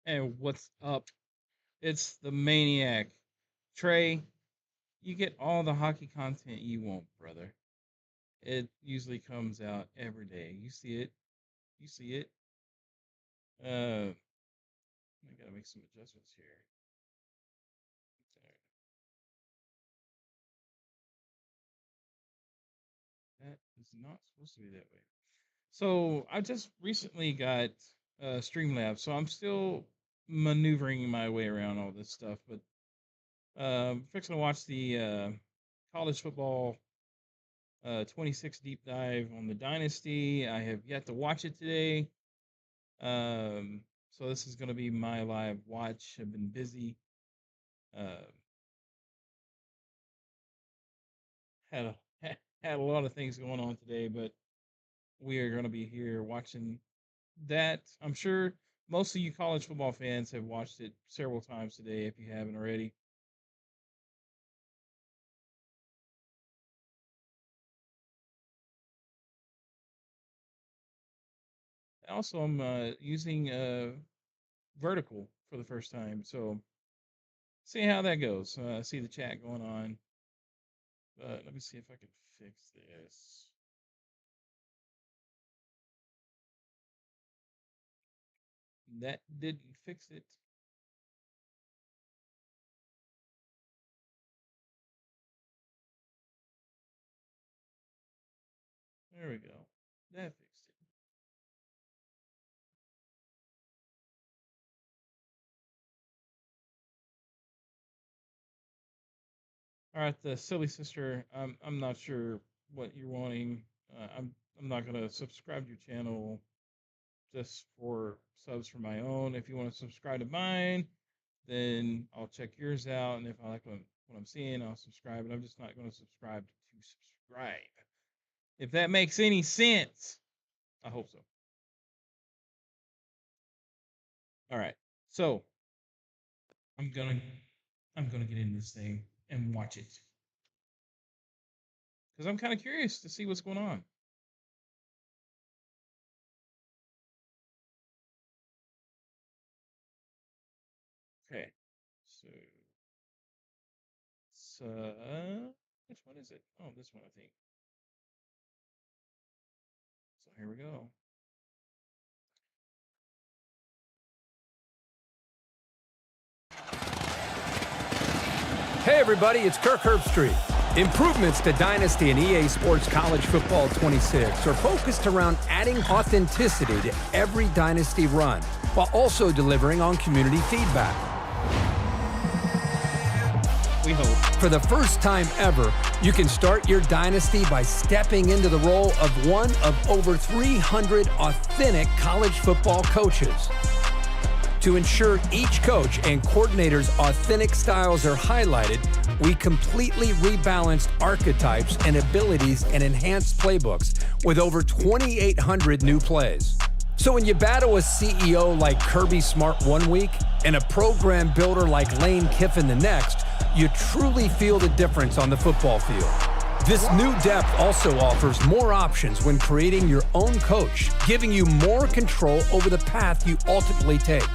And what's up? It's the Maniac. Trey, you get all the hockey content you want, brother. It usually comes out every day. You see it. You see it. I gotta make some adjustments here. That is not supposed to be that way. So I just recently got Streamlabs, so I'm still maneuvering my way around all this stuff. But fixing to watch the college football 26 deep dive on the Dynasty. I have yet to watch it today. So this is going to be my live watch. I've been busy. Uh, had a had a lot of things going on today, but we are going to be here watching that. I'm sure most of you college football fans have watched it several times today if you haven't already. Also, I'm using vertical for the first time, so see how that goes. See the chat going on. Let me see if I can fix this. That didn't fix it. There we go. That fixed it. All right, the silly sister. I'm not sure what you're wanting. I'm not gonna subscribe to your channel just for subs for my own. If you want to subscribe to mine, then I'll check yours out, and if I like what I'm seeing, I'll subscribe. But I'm just not going to subscribe to subscribe. If that makes any sense, I hope so. All right, so I'm gonna get into this thing and watch it because I'm kind of curious to see what's going on. Okay, so which one is it? Oh, this one, I think. So here we go. Hey everybody, it's Kirk Herbstreit. Improvements to Dynasty and EA Sports College Football 26 are focused around adding authenticity to every Dynasty run, while also delivering on community feedback. We hope. For the first time ever, you can start your Dynasty by stepping into the role of one of over 300 authentic college football coaches. To ensure each coach and coordinator's authentic styles are highlighted, we completely rebalanced archetypes and abilities and enhanced playbooks with over 2,800 new plays. So when you battle a CEO like Kirby Smart one week and a program builder like Lane Kiffin the next, you truly feel the difference on the football field. This new depth also offers more options when creating your own coach, giving you more control over the path you ultimately take.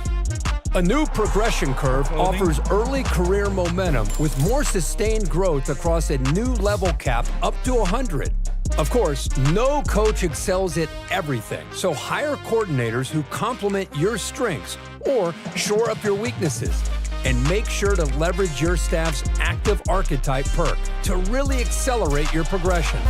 A new progression curve offers early career momentum with more sustained growth across a new level cap up to 100. Of course, no coach excels at everything, so hire coordinators who complement your strengths or shore up your weaknesses. And make sure to leverage your staff's active archetype perk to really accelerate your progression.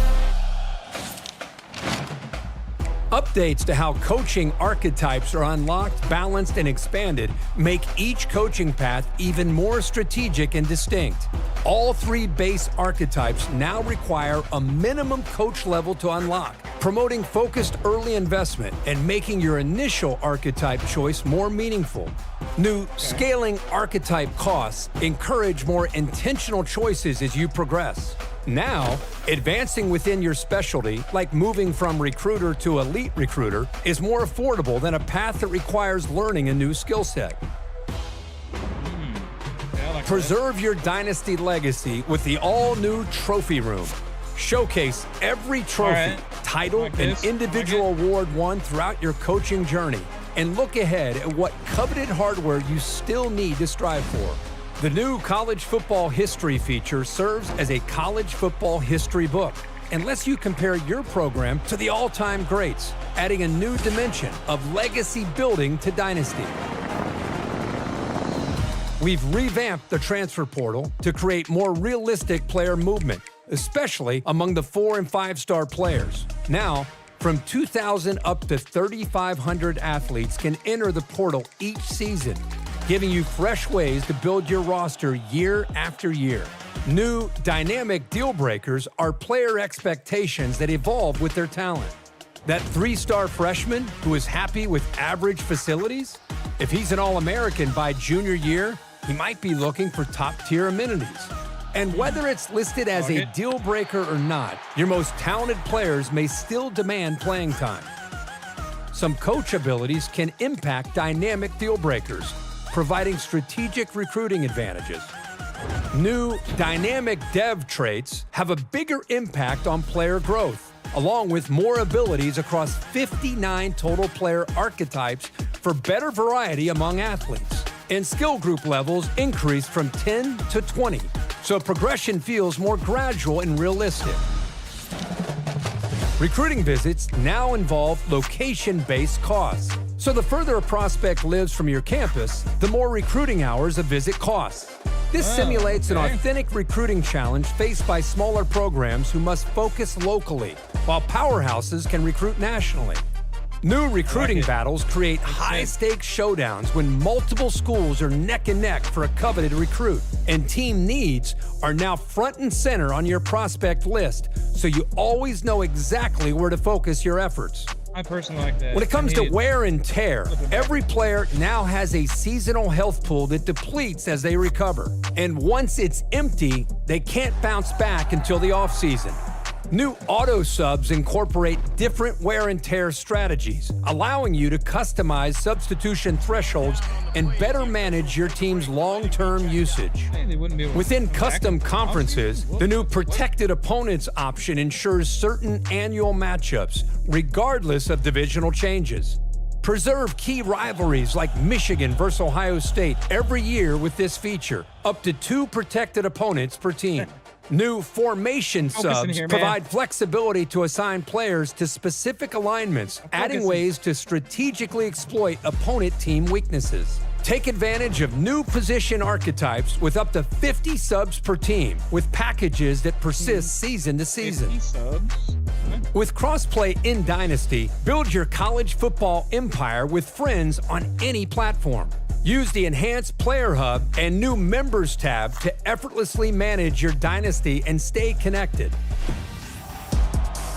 Updates to how coaching archetypes are unlocked, balanced, and expanded make each coaching path even more strategic and distinct. All three base archetypes now require a minimum coach level to unlock, promoting focused early investment and making your initial archetype choice more meaningful. New scaling archetype costs encourage more intentional choices as you progress. Now, advancing within your specialty, like moving from recruiter to elite recruiter, is more affordable than a path that requires learning a new skill set. Preserve your Dynasty legacy with the all-new Trophy Room. Showcase every trophy, title, and individual award won throughout your coaching journey. and look ahead at what coveted hardware you still need to strive for. The new College Football History feature serves as a college football history book and lets you compare your program to the all-time greats, adding a new dimension of legacy building to Dynasty. We've revamped the transfer portal to create more realistic player movement, especially among the 4- and 5-star players. Now, from 2,000 up to 3,500 athletes can enter the portal each season, giving you fresh ways to build your roster year after year. New dynamic deal breakers are player expectations that evolve with their talent. That 3-star freshman who is happy with average facilities? If he's an All-American by junior year, he might be looking for top-tier amenities. And whether it's listed as a deal breaker or not, your most talented players may still demand playing time. Some coach abilities can impact dynamic deal breakers, providing strategic recruiting advantages. New dynamic dev traits have a bigger impact on player growth, along with more abilities across 59 total player archetypes for better variety among athletes. And skill group levels increase from 10 to 20, so progression feels more gradual and realistic. Recruiting visits now involve location-based costs. So the further a prospect lives from your campus, the more recruiting hours a visit costs. This simulates an authentic recruiting challenge faced by smaller programs who must focus locally, while powerhouses can recruit nationally. New recruiting battles create high-stakes showdowns when multiple schools are neck and neck for a coveted recruit, and team needs are now front and center on your prospect list, so you always know exactly where to focus your efforts. I personally like that. When it comes to wear and tear, every player now has a seasonal health pool that depletes as they recover. And once it's empty, they can't bounce back until the offseason. New auto subs incorporate different wear and tear strategies, allowing you to customize substitution thresholds and better manage your team's long-term usage. Within custom conferences, the new protected opponents option ensures certain annual matchups, regardless of divisional changes. Preserve key rivalries like Michigan versus Ohio State every year with this feature, up to 2 protected opponents per team. New formation subs provide flexibility to assign players to specific alignments, adding ways to strategically exploit opponent team weaknesses. Take advantage of new position archetypes with up to 50 subs per team, with packages that persist season to season. 50 subs? With crossplay in Dynasty, build your college football empire with friends on any platform. Use the Enhanced Player Hub and new Members tab to effortlessly manage your Dynasty and stay connected.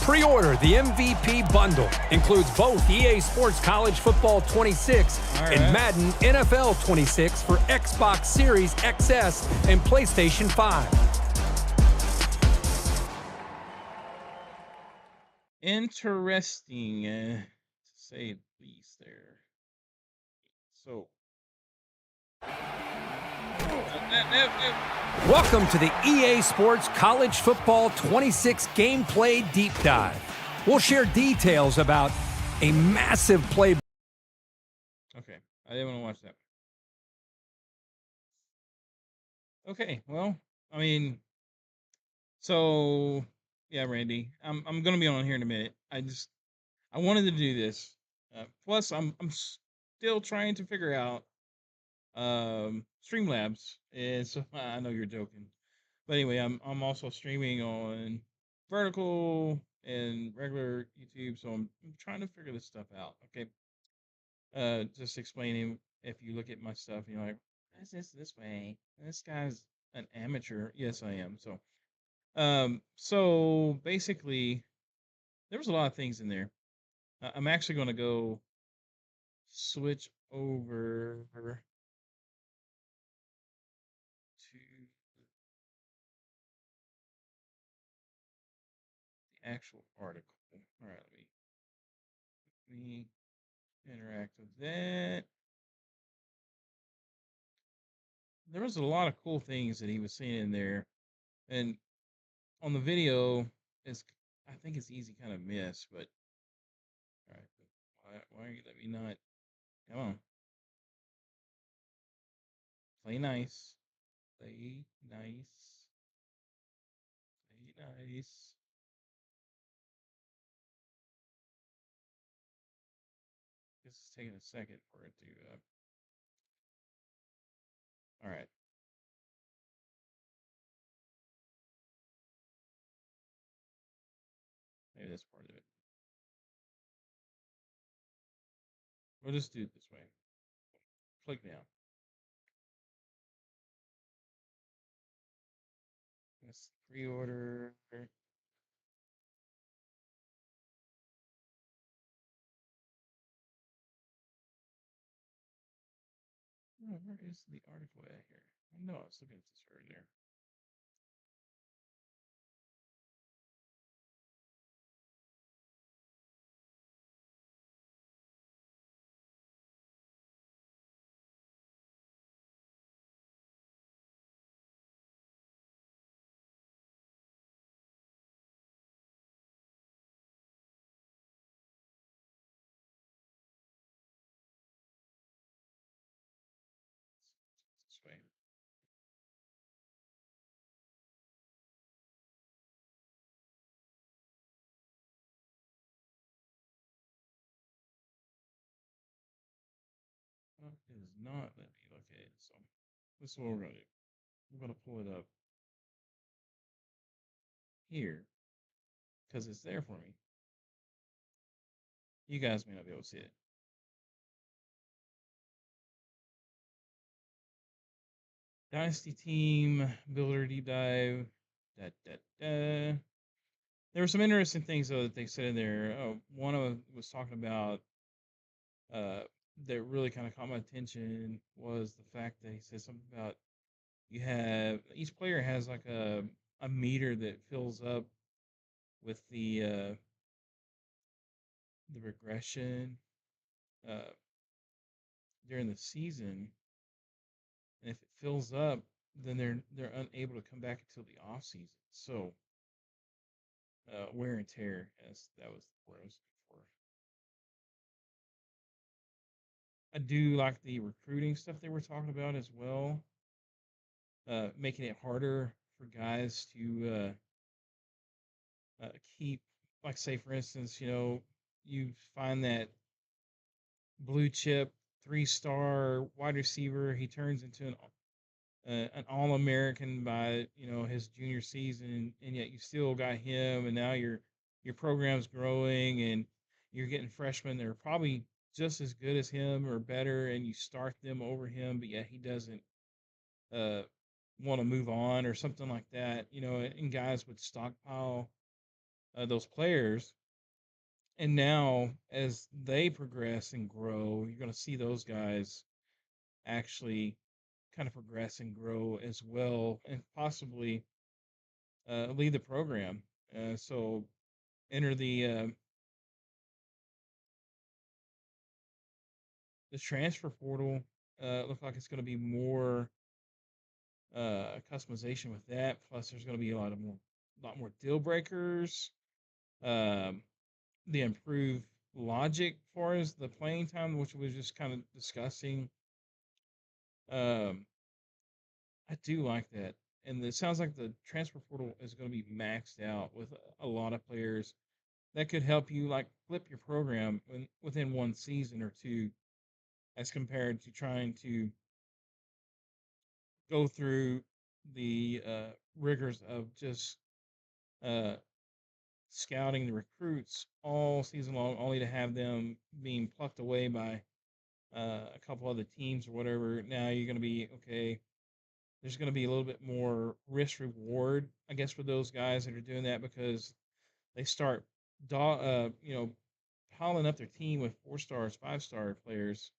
Pre-order the MVP bundle. Includes both EA Sports College Football 26 and Madden NFL 26 for Xbox Series XS and PlayStation 5. Interesting, to say the least there. So, welcome to the EA Sports College Football 26 gameplay deep dive. We'll share details about a massive play. Okay, I didn't want to watch that. Okay, well, I mean, so yeah, Randy, I'm gonna be on here in a minute. I wanted to do this. Plus, I'm still trying to figure out Streamlabs, and so I know you're joking, but anyway, I'm also streaming on vertical and regular YouTube, so I'm trying to figure this stuff out. Okay, just explaining, if you look at my stuff, you're like, why is this way? This guy's an amateur. Yes, I am. So basically, there was a lot of things in there. I'm actually going to go switch over to the actual article. All right, let me interact with that. There was a lot of cool things that he was saying in there, and on the video, I think it's easy kind of miss, but all right, why are you letting me not Come on. Play nice. Play nice. Play nice. This is taking a second for it to. All right. Maybe that's part of it. We'll just do it this way. Click now. Let's pre-order. Oh, where is the article at here? I know I was looking at this earlier. This way. Well, it is not let me look at it. So this is what we're gonna do. I'm gonna pull it up here because it's there for me. You guys may not be able to see it. Dynasty team builder deep dive. Da, da, da. There were some interesting things though that they said in there. One of them was talking about uh, that really kind of caught my attention was the fact that he said something about you have each player has like a meter that fills up with the regression uh, during the season, and if it fills up, then they're unable to come back until the off season. So wear and tear, as that was the word I was looking for. I do like the recruiting stuff they were talking about as well, making it harder for guys to keep, like, say, for instance, you find that blue chip 3-star wide receiver, he turns into an All American by his junior season, and yet you still got him, and now your program's growing, and you're getting freshmen that are probably just as good as him or better, and you start them over him, but yet he doesn't uh, want to move on or something like that, and guys would stockpile those players. And now, as they progress and grow, you're going to see those guys actually kind of progress and grow as well, and possibly lead the program. So enter the transfer portal. Look like it's going to be more customization with that. Plus, there's going to be lot more deal breakers. Um, the improved logic for as the playing time, which we was just kind of discussing. Um, I do like that, and it sounds like the transfer portal is going to be maxed out with a lot of players that could help you like flip your program within one season or two, as compared to trying to go through the rigors of just uh, scouting the recruits all season long, only to have them being plucked away by a couple other teams or whatever. Now you're going to be okay. There's going to be a little bit more risk reward, I guess, for those guys that are doing that, because they start, piling up their team with 4 stars, 5-star players.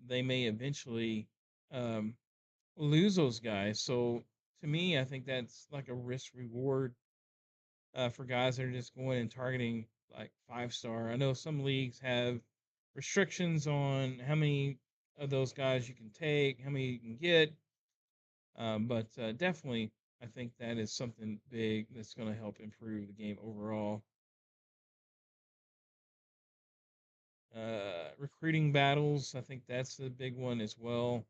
They may eventually um, lose those guys. So to me, I think that's like a risk reward for guys that are just going and targeting like 5-star. I know some leagues have restrictions on how many of those guys you can take, how many you can get. But definitely, I think that is something big that's going to help improve the game overall. recruiting battles. I think that's a big one as well.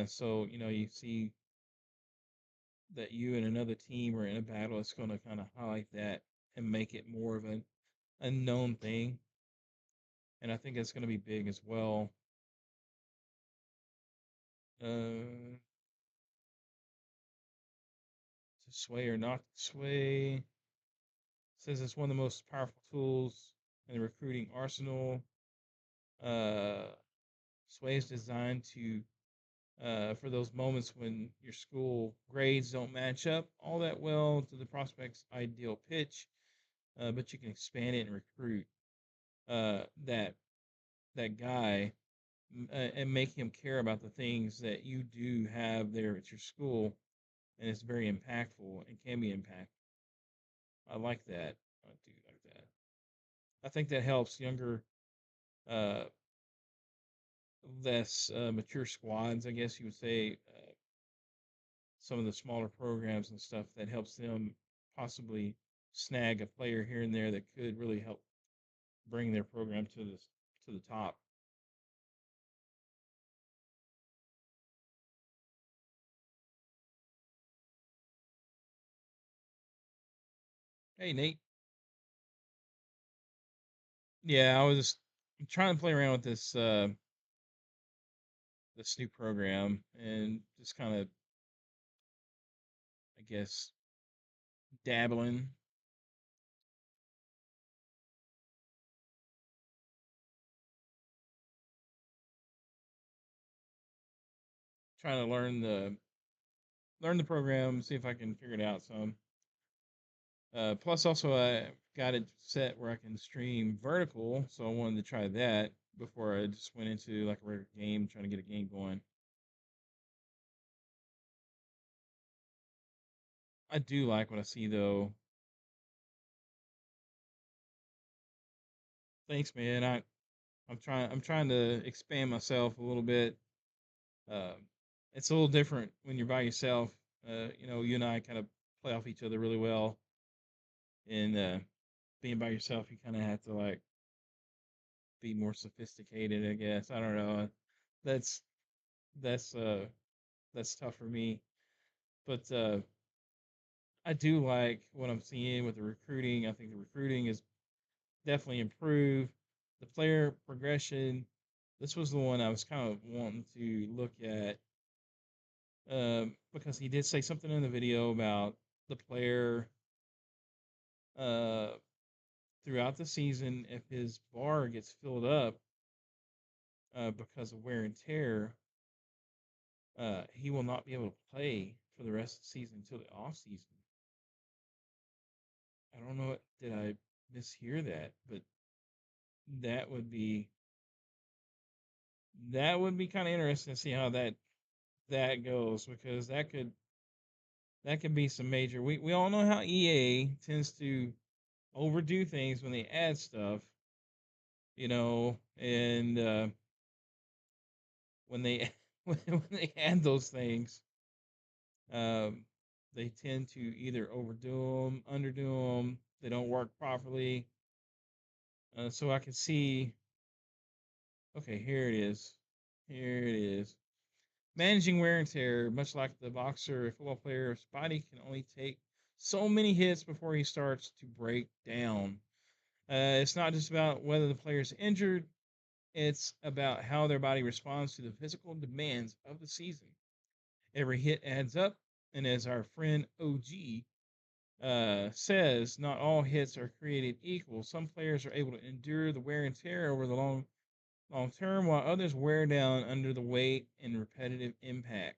So you see that you and another team are in a battle. It's going to kind of highlight that and make it more of an unknown thing. And I think that's going to be big as well. To sway or not to sway. Says it's one of the most powerful tools in the recruiting arsenal. Uh, sway is designed to for those moments when your school grades don't match up all that well to the prospect's ideal pitch, but you can expand it and recruit that guy and make him care about the things that you do have there at your school, and it's very impactful and can be impactful. I like that. I do like that. I think that helps younger, uh, less mature squads, I guess you would say, some of the smaller programs and stuff that helps them possibly snag a player here and there that could really help bring their program to the top. Hey Nate, yeah, I was just trying to play around with this new program and just kind of, I guess, dabbling, trying to learn the program, see if I can figure it out some. Plus, also, I got it set where I can stream vertical, so I wanted to try that before I just went into like a regular game, trying to get a game going. I do like what I see though. Thanks, man. I'm trying to expand myself a little bit. Um, it's a little different when you're by yourself. You and I kind of play off each other really well, and being by yourself, you kind of have to like be more sophisticated, I guess. I don't know. That's that's uh that's tough for me. But I do like what I'm seeing with the recruiting. I think the recruiting is definitely improved. The player progression. This was the one I was kind of wanting to look at, because he did say something in the video about the player, uh, throughout the season. If his bar gets filled up, because of wear and tear, he will not be able to play for the rest of the season until the off season. I don't know. Did I mishear that? But that would be kind of interesting to see how that goes, because that could be some major. We all know how EA tends to overdo things when they add stuff, and when they when they add those things, um, they tend to either overdo them, underdo them. They don't work properly. So I can see. Okay, here it is. Here it is. Managing wear and tear, much like the boxer, a football player's body can only take so many hits before he starts to break down. It's not just about whether the player is injured, it's about how their body responds to the physical demands of the season. Every hit adds up, and as our friend OG says, not all hits are created equal. Some players are able to endure the wear and tear over the long term, while others wear down under the weight and repetitive impact,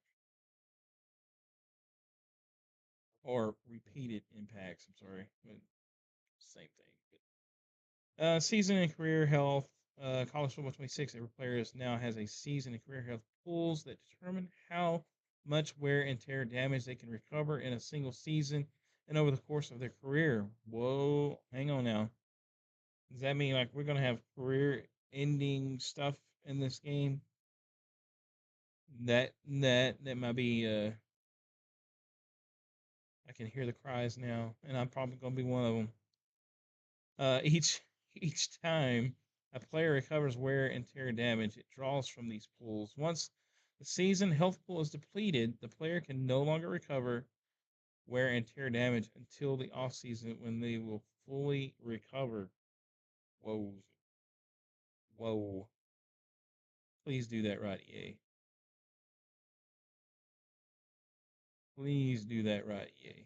or repeated impacts. I'm sorry, but same thing. Season and career health. College Football 26. Every player now has a season and career health pools that determine how much wear and tear damage they can recover in a single season and over the course of their career. Whoa, hang on now. Does that mean like we're gonna have career ending stuff in this game? That might be. I can hear the cries now, and I'm probably gonna be one of them. Each each time. a player recovers wear and tear damage, it draws from these pools. Once the season health pool is depleted, the player can no longer recover wear and tear damage until the off season when they will fully recover. Whoa, whoa! Please do that right, EA. Please do that right, EA.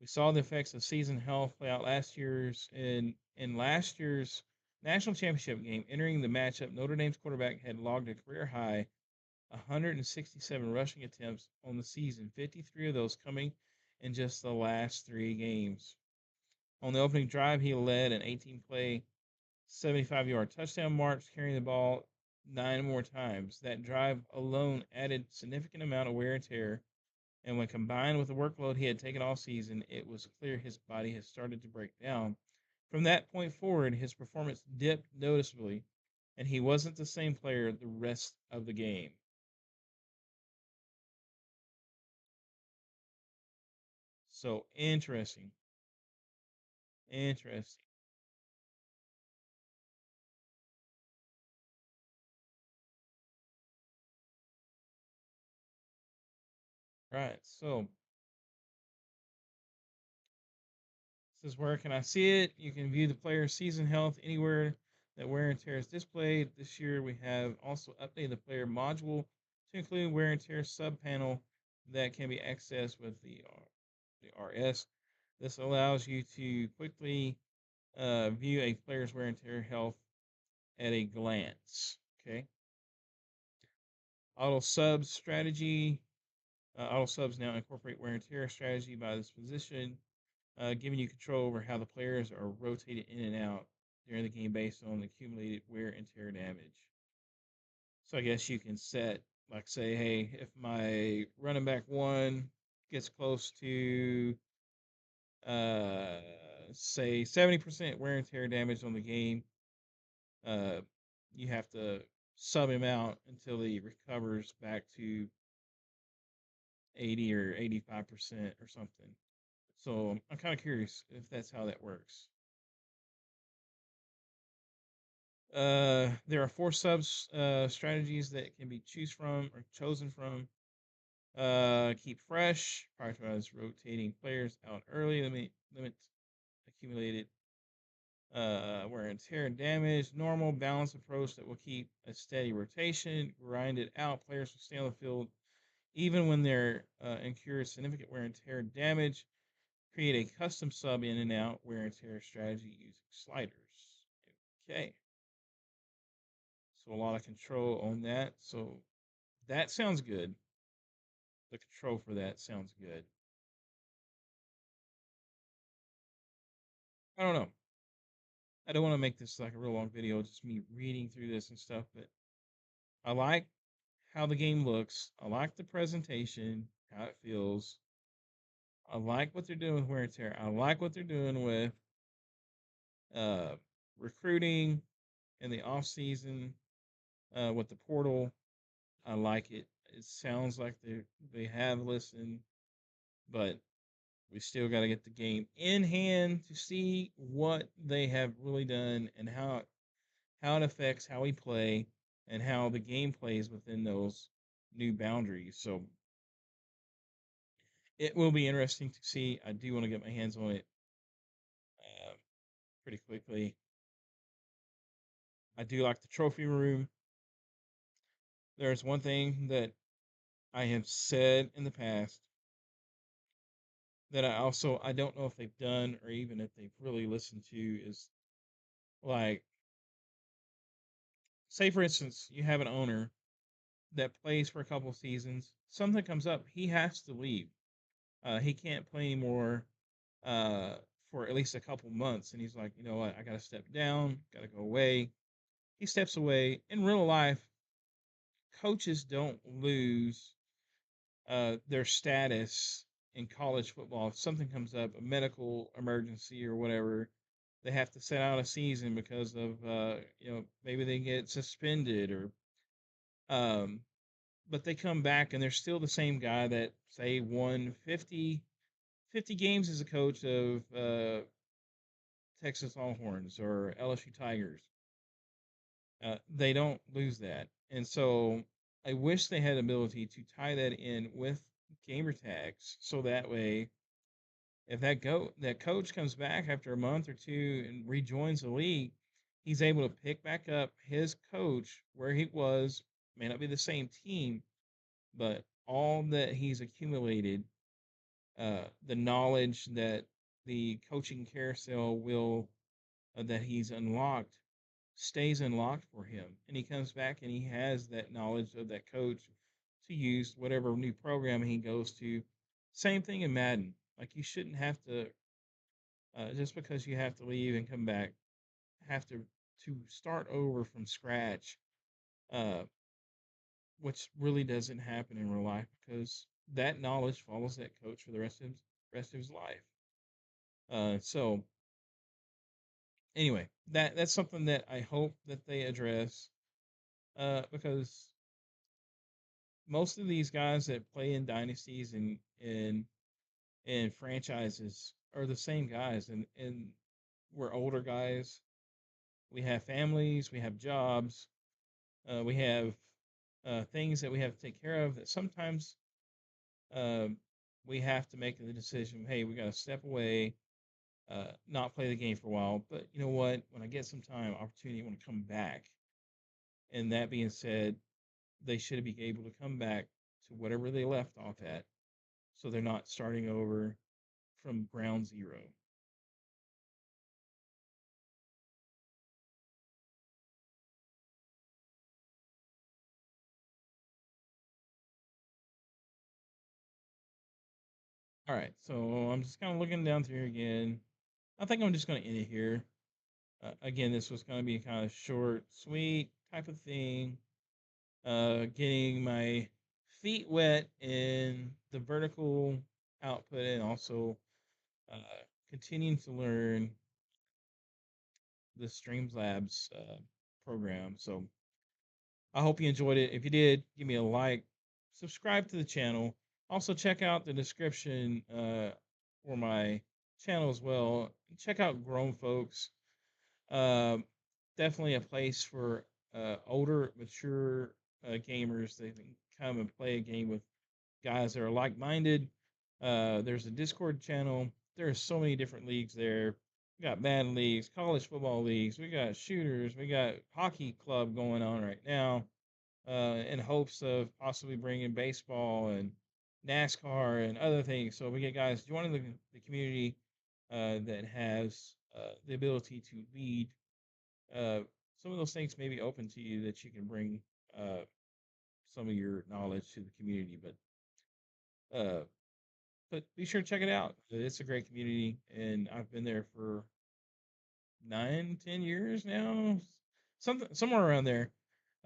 We saw the effects of season health play out in last year's national championship game. Entering the matchup, Notre Dame's quarterback had logged a career high 167 rushing attempts on the season, 53 of those coming in just the last 3 games. On the opening drive, he led an 18-play, 75-yard touchdown march, carrying the ball 9 more times. That drive alone added significant amount of wear and tear, and when combined with the workload he had taken all season, it was clear his body had started to break down. From that point forward, his performance dipped noticeably, and he wasn't the same player the rest of the game. So interesting. Interesting. Right. So this is where can I see it? You can view the player's season health anywhere that wear and tear is displayed. This year we have also updated the player module to include wear and tear sub panel that can be accessed with the RS. This allows you to quickly view a player's wear and tear health at a glance. Okay. Auto subs strategy. Auto subs now incorporate wear and tear strategy by this position, giving you control over how the players are rotated in and out during the game based on the accumulated wear and tear damage. So I guess you can set, like, say, hey, if my running back one gets close to, uh, say, 70% wear and tear damage on the game, uh, you have to sub him out until he recovers back to 80 or 85% or something. So I'm kind of curious if that's how that works. There are 4 subs strategies that can be chosen from. Keep fresh, prioritize rotating players out early, limit accumulated wear and tear and damage, normal balance approach that will keep a steady rotation, grind it out, players will stay on the field even when they're incur significant wear and tear damage, create a custom sub in and out wear and tear strategy using sliders. Okay. So a lot of control on that. So that sounds good. The control for that sounds good. I don't know. I don't want to make this like a real long video, just me reading through this and stuff, but I like how the game looks. I like the presentation, how it feels. I like what they're doing with wear and tear. I like what they're doing with uh, recruiting in the off season with the portal. I like it. It sounds like they have listened, but we still got to get the game in hand to see what they have really done and how it affects how we play and how the game plays within those new boundaries. So it will be interesting to see. I do want to get my hands on it uh, pretty quickly. I do like the trophy room. There's one thing that I have said in the past that I don't know if they've done or even if they've really listened to is like, say for instance you have an owner that plays for a couple seasons, something comes up, he has to leave. He can't play anymore uh, for at least a couple months, and he's like, you know what, I got to step down, got to go away. He steps away. In real life, coaches don't lose their status in college football. If something comes up, a medical emergency or whatever, they have to set out a season because of maybe they get suspended or um, but they come back and they're still the same guy that say won 50 games as a coach of Texas Longhorns or LSU Tigers. They don't lose that. And so I wish they had ability to tie that in with gamer tags, so that way if that coach comes back after a month or two and rejoins the league, he's able to pick back up his coach where he was. May not be the same team, but all that he's accumulated, the knowledge that the coaching carousel will that he's unlocked stays unlocked for him, and he comes back and he has that knowledge of that coach to use whatever new program he goes to. Same thing in Madden. Like you shouldn't have to just because you have to leave and come back, have to start over from scratch, uh, which really doesn't happen in real life because that knowledge follows that coach for the rest of his life. So anyway, that's something that I hope that they address because most of these guys that play in dynasties and franchises are the same guys, and we're older guys. We have families, we have jobs, we have things that we have to take care of that sometimes um, we have to make the decision. Hey, we got to step away, not play the game for a while. But you know what? When I get some time, opportunity, I want to come back. And that being said, they should be able to come back to whatever they left off at, so they're not starting over from ground zero. All right, so I'm just kind of looking down through again. I think I'm just going to end it here. Again, this was going to be kind of short, sweet type of thing. Getting my feet wet in the vertical output and also uh, continuing to learn the Streamlabs program. So I hope you enjoyed it. If you did, give me a like, subscribe to the channel. Also, check out the description for my channel as well. Check out Grown Folks. Um, Definitely a place for older, mature gamers. They can come and play a game with guys that are like-minded. There's a Discord channel. There are so many different leagues there. We got Madden leagues, college football leagues. We got shooters. We got hockey club going on right now, in hopes of possibly bringing baseball and NASCAR and other things. So we get guys joining the community that has the ability to lead. Uh, some of those things may be open to you that you can bring uh, some of your knowledge to the community. Uh, but be sure to check it out. It's a great community, and I've been there for 9, 10 years now, somewhere around there.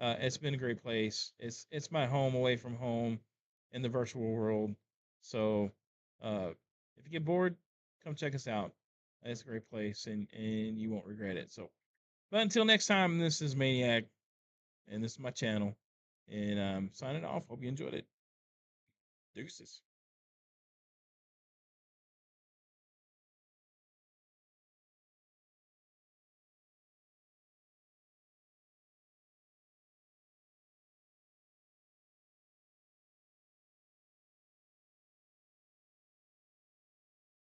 It's been a great place. It's my home away from home in the virtual world. So uh, if you get bored, come check us out. It's a great place, and you won't regret it. So, but until next time, this is Maniac, and this is my channel, and I'm signing off. Hope you enjoyed it. Deuces.